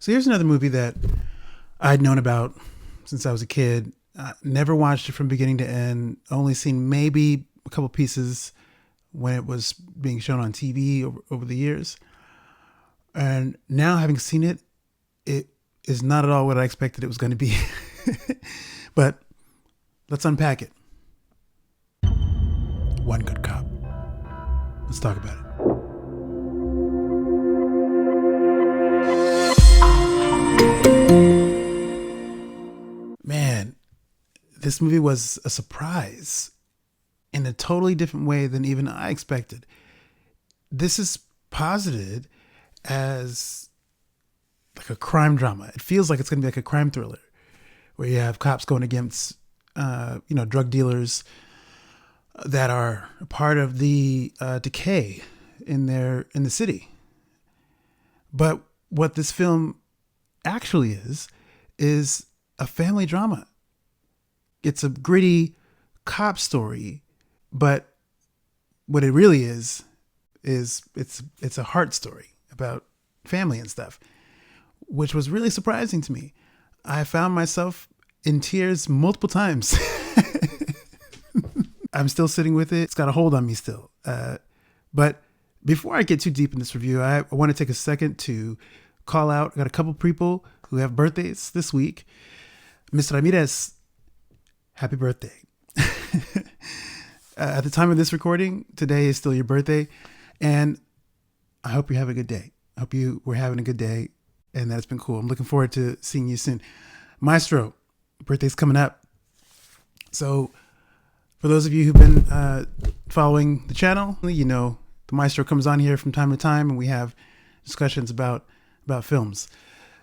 So here's another movie that I'd known about since I was a kid. Never watched it from beginning to end. Only seen maybe a couple pieces when it was being shown on TV over the years. And now having seen it, it is not at all what I expected it was going to be. But let's unpack it. One Good Cop. Let's talk about it. Man, this movie was a surprise in a totally different way than even I expected. This is posited as like a crime drama. It feels like it's going to be like a crime thriller where you have cops going against, drug dealers that are a part of the decay in the city. But what this film actually is a family drama. It's a gritty cop story, but what it really is it's a heart story about family and stuff, which was really surprising to me. I found myself in tears multiple times. I'm still sitting with it. It's got a hold on me still. But before I get too deep in this review, I want to take a second to call out. I got a couple people who have birthdays this week. Mr. Ramirez, happy birthday. At the time of this recording, today is still your birthday. And I hope you're having a good day. I hope you were having a good day and that it's been cool. I'm looking forward to seeing you soon. Maestro, birthday's coming up. So for those of you who've been following the channel, you know the Maestro comes on here from time to time and we have discussions about films.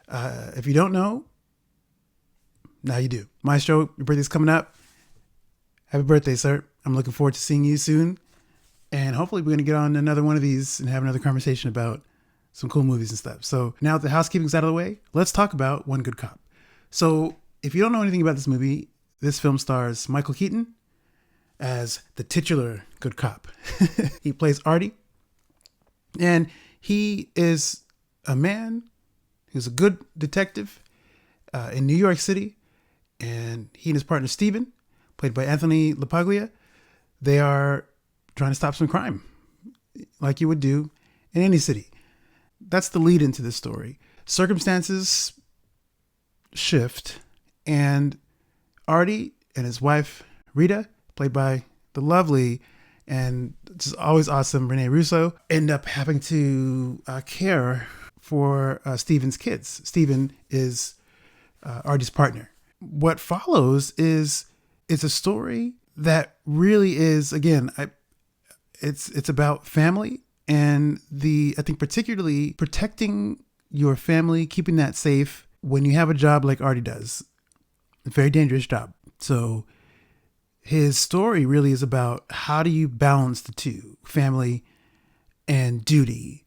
If you don't know, now you do. Maestro, your birthday's coming up. Happy birthday, sir. I'm looking forward to seeing you soon. And hopefully we're going to get on another one of these and have another conversation about some cool movies and stuff. So now that the housekeeping's out of the way, let's talk about One Good Cop. So if you don't know anything about this movie, this film stars Michael Keaton as the titular good cop. He plays Artie. And he is a man who's a good detective in New York City. And he and his partner, Steven, played by Anthony LaPaglia, they are trying to stop some crime like you would do in any city. That's the lead into this story. Circumstances shift and Artie and his wife, Rita, played by the lovely and just always awesome Renee Russo, end up having to care for Steven's kids. Steven is Artie's partner. What follows is it's a story that really is, again, it's about family and I think particularly protecting your family, keeping that safe when you have a job like Artie does. A very dangerous job. So his story really is about how do you balance the two, family and duty.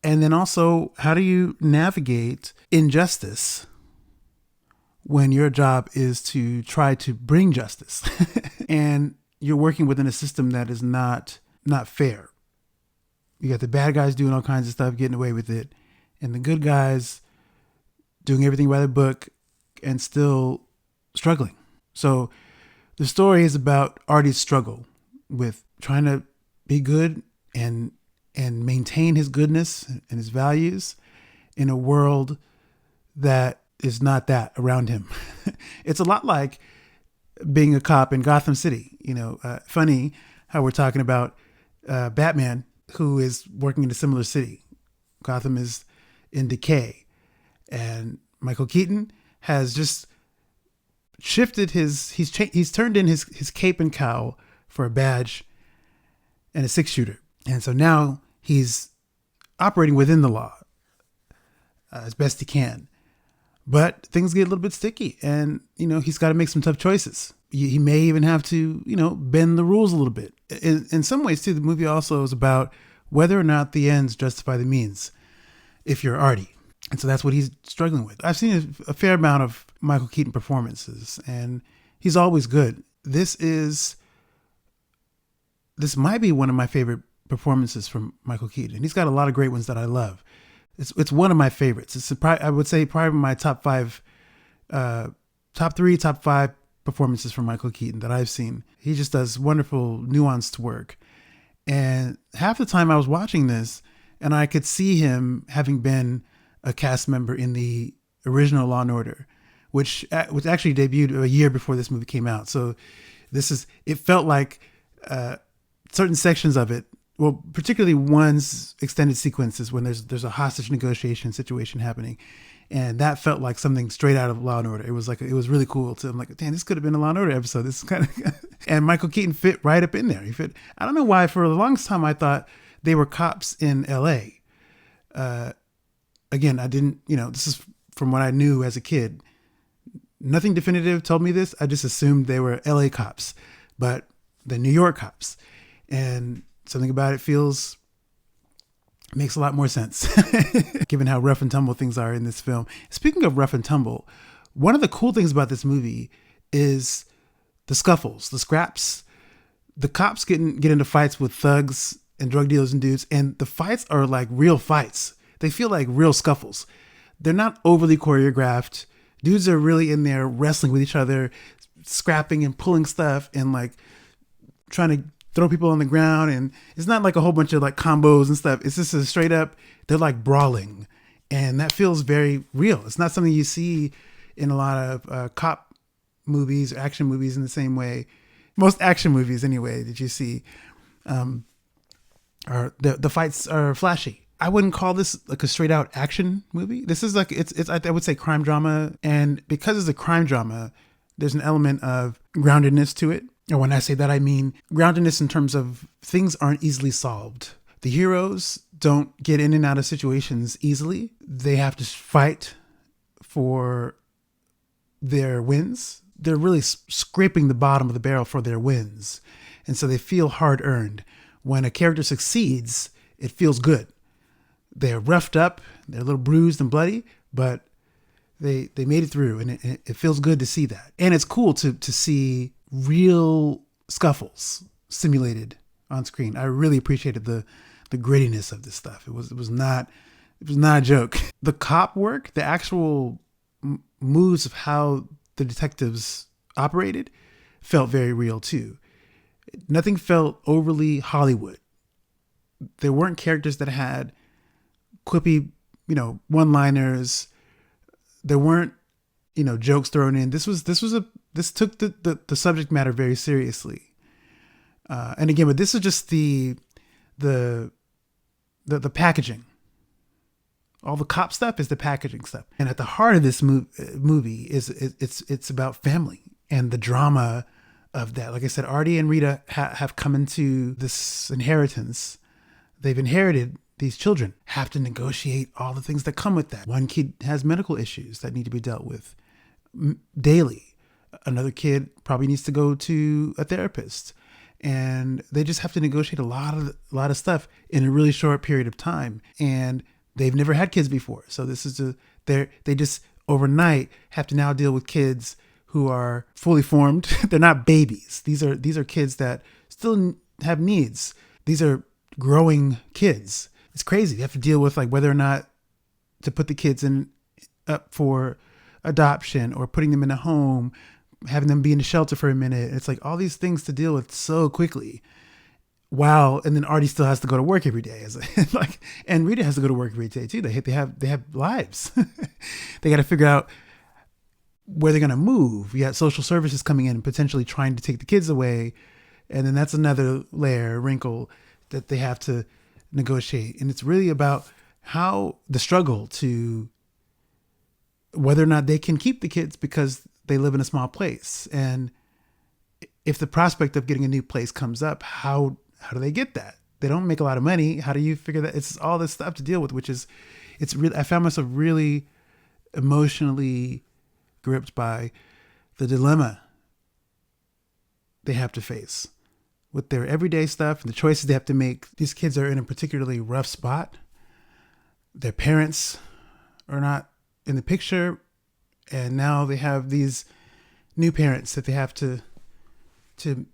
And then also how do you navigate injustice when your job is to try to bring justice and you're working within a system that is not fair. You got the bad guys doing all kinds of stuff, getting away with it, and the good guys doing everything by the book and still struggling. So the story is about Artie's struggle with trying to be good and maintain his goodness and his values in a world that is not that around him. It's a lot like being a cop in Gotham City. Funny how we're talking about Batman, who is working in a similar city. Gotham is in decay. And Michael Keaton has just shifted he's turned in his cape and cowl for a badge and a 6-shooter. And so now he's operating within the law as best he can. But things get a little bit sticky and, he's got to make some tough choices. He may even have to, bend the rules a little bit. In some ways, too, the movie also is about whether or not the ends justify the means if you're Artie. And so that's what he's struggling with. I've seen a fair amount of Michael Keaton performances, and he's always good. This might be one of my favorite performances from Michael Keaton. He's got a lot of great ones that I love. It's one of my favorites. I would say probably my top five, top three, top five performances from Michael Keaton that I've seen. He just does wonderful, nuanced work. And half the time I was watching this, and I could see him having been a cast member in the original Law and Order, which actually debuted a year before this movie came out. So it felt like certain sections of it, well, particularly one's extended sequences when there's a hostage negotiation situation happening. And that felt like something straight out of Law and Order. It was really cool. I'm like, damn, this could have been a Law and Order episode. This is kind of, and Michael Keaton fit right up in there. He fit. I don't know why. For the longest time, I thought they were cops in L.A. Again, I didn't. This is from what I knew as a kid. Nothing definitive told me this. I just assumed they were L.A. cops, but the New York cops, and something about it makes a lot more sense given how rough and tumble things are in this film. Speaking of rough and tumble, one of the cool things about this movie is the scuffles, the scraps. The cops get into fights with thugs and drug dealers and dudes, and the fights are like real fights. They feel like real scuffles. They're not overly choreographed. Dudes are really in there wrestling with each other, scrapping and pulling stuff and like trying to throw people on the ground. And it's not like a whole bunch of like combos and stuff. It's just a straight up, they're like brawling. And that feels very real. It's not something you see in a lot of cop movies or action movies in the same way. Most action movies anyway that you see, are the fights are flashy. I wouldn't call this like a straight out action movie. This is like, I would say crime drama. And because it's a crime drama, there's an element of groundedness to it. And when I say that, I mean groundedness in terms of things aren't easily solved. The heroes don't get in and out of situations easily. They have to fight for their wins. They're really scraping the bottom of the barrel for their wins. And so they feel hard earned. When a character succeeds, it feels good. They're roughed up, they're a little bruised and bloody, but they made it through, and it feels good to see that. And it's cool to see real scuffles simulated on screen. I really appreciated the grittiness of this stuff. It was not a joke. The cop work, the actual moves of how the detectives operated felt very real too. Nothing felt overly Hollywood. There weren't characters that had quippy, one-liners. There weren't, jokes thrown in. This took the subject matter very seriously. And again, but this is just the packaging. All the cop stuff is the packaging stuff. And at the heart of this movie it's about family and the drama of that. Like I said, Artie and Rita have come into this inheritance. They've inherited these children, have to negotiate all the things that come with that. One kid has medical issues that need to be dealt with daily. Another kid probably needs to go to a therapist, and they just have to negotiate a lot of stuff in a really short period of time. And they've never had kids before, so this is they just overnight have to now deal with kids who are fully formed. They're not babies. These are kids that still have needs. These are growing kids. It's crazy. You have to deal with like whether or not to put the kids up for adoption or putting them in a home, having them be in a shelter for a minute. It's like all these things to deal with so quickly. Wow. And then Artie still has to go to work every day. And Rita has to go to work every day too. They have lives. They got to figure out where they're going to move. You got social services coming in and potentially trying to take the kids away. And then that's another wrinkle that they have to negotiate. And it's really about how the struggle to whether or not they can keep the kids because they live in a small place. And if the prospect of getting a new place comes up, how do they get that? They don't make a lot of money. How do you figure that? It's all this stuff to deal with, it's really, I found myself really emotionally gripped by the dilemma they have to face with their everyday stuff and the choices they have to make. These kids are in a particularly rough spot. Their parents are not in the picture, and now they have these new parents that they have to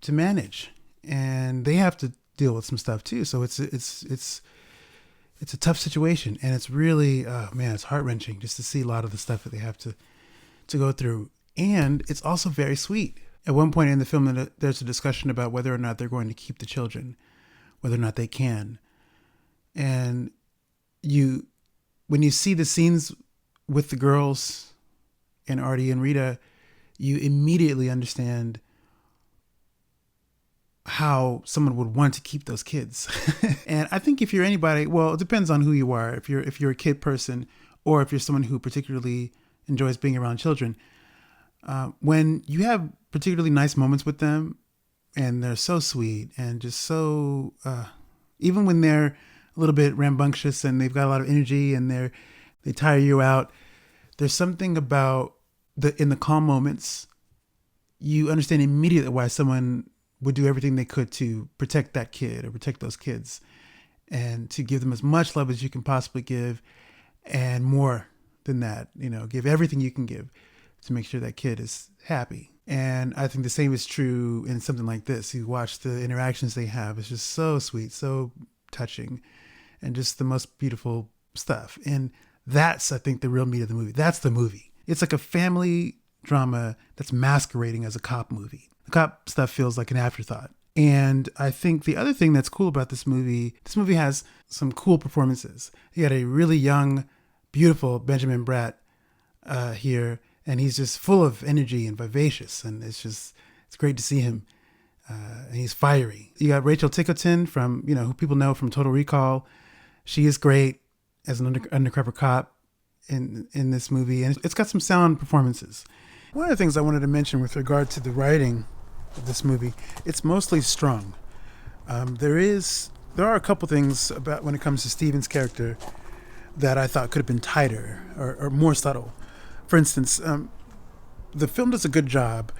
manage, and they have to deal with some stuff too. So it's it's a tough situation, and it's really, man, it's heart-wrenching just to see a lot of the stuff that they have to go through. And it's also very sweet. At one point in the film, there's a discussion about whether or not they're going to keep the children, whether or not they can. And when you see the scenes with the girls and Artie and Rita, you immediately understand how someone would want to keep those kids. And I think if you're anybody, well, it depends on who you are. If you're a kid person, or if you're someone who particularly enjoys being around children, when you have particularly nice moments with them, and they're so sweet and just so, even when they're a little bit rambunctious and they've got a lot of energy and they tire you out, there's something about in the calm moments, you understand immediately why someone would do everything they could to protect that kid or protect those kids, and to give them as much love as you can possibly give, and more than that, give everything you can give to make sure that kid is happy. And I think the same is true in something like this. You watch the interactions they have. It's just so sweet, so touching, and just the most beautiful stuff. And that's, I think, the real meat of the movie. That's the movie. It's like a family drama that's masquerading as a cop movie. The cop stuff feels like an afterthought. And I think the other thing that's cool about this movie has some cool performances. You got a really young, beautiful Benjamin Bratt here, and he's just full of energy and vivacious, and it's great to see him. And he's fiery. You got Rachel Ticotin from, who people know from Total Recall. She is great as an undercover cop in this movie, and it's got some sound performances. One of the things I wanted to mention with regard to the writing of this movie, it's mostly strong. There are a couple things about when it comes to Steven's character that I thought could have been tighter or more subtle. For instance, the film does a good job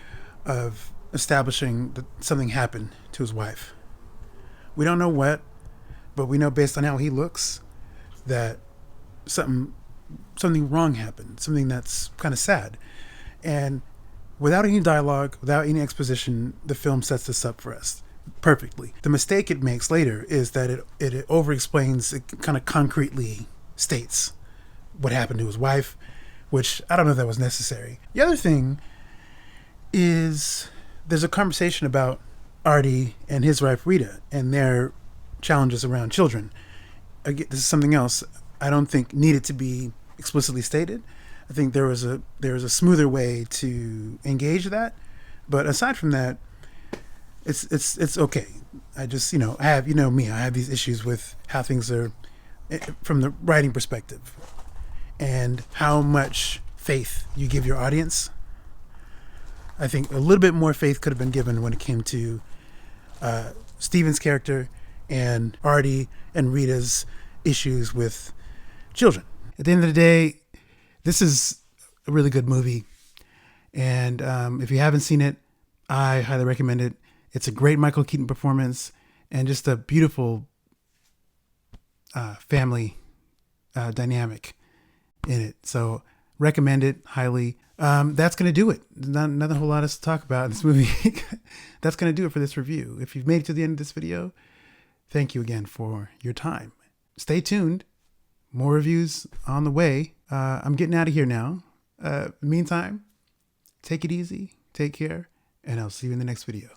of establishing that something happened to his wife. We don't know what, but we know based on how he looks that something wrong happened, something that's kind of sad. And without any dialogue, without any exposition, the film sets this up for us perfectly. The mistake it makes later is that it over-explains, it kind of concretely states what happened to his wife, which I don't know if that was necessary. The other thing is there's a conversation about Artie and his wife Rita and their challenges around children. Again, this is something else I don't think needed to be explicitly stated. I think there was a smoother way to engage that, but aside from that, it's okay. I just I have me. I have these issues with how things are from the writing perspective, and how much faith you give your audience. I think a little bit more faith could have been given when it came to Steven's character and Artie and Rita's issues with children. At the end of the day, this is a really good movie. And if you haven't seen it, I highly recommend it. It's a great Michael Keaton performance and just a beautiful family dynamic in it. So recommend it highly. That's going to do it. Not a whole lot else to talk about in this movie. That's going to do it for this review. If you've made it to the end of this video, thank you again for your time. Stay tuned. More reviews on the way. I'm getting out of here now. Meantime, take it easy, take care, and I'll see you in the next video.